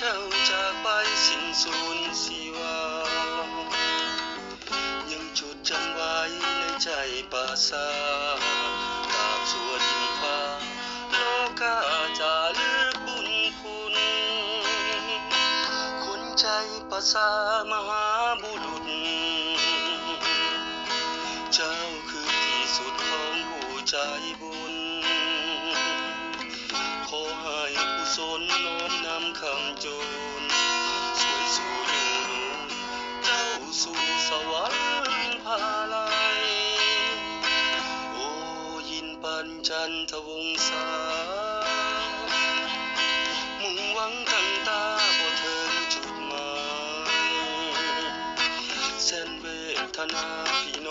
เจ้าจากไปสิ้นสูญชีวายังจดจำไว้ในใจปราสาทตราบชั่วดินฟ้าโลกาจะลึกบุญคุณคนใจประสามหาบุรุษเจ้าคือที่สุดของผู้ใจบุญขอให้กุศลน้อมนำคำจูนสวยสู่อยู่นูนเจ้าสู่สวรรค์พาลัยโอ้ยินปัญจันทวงศามุ่งหวังตั้งตาบ่ถึงจุดหมายแสนเวทนาพิ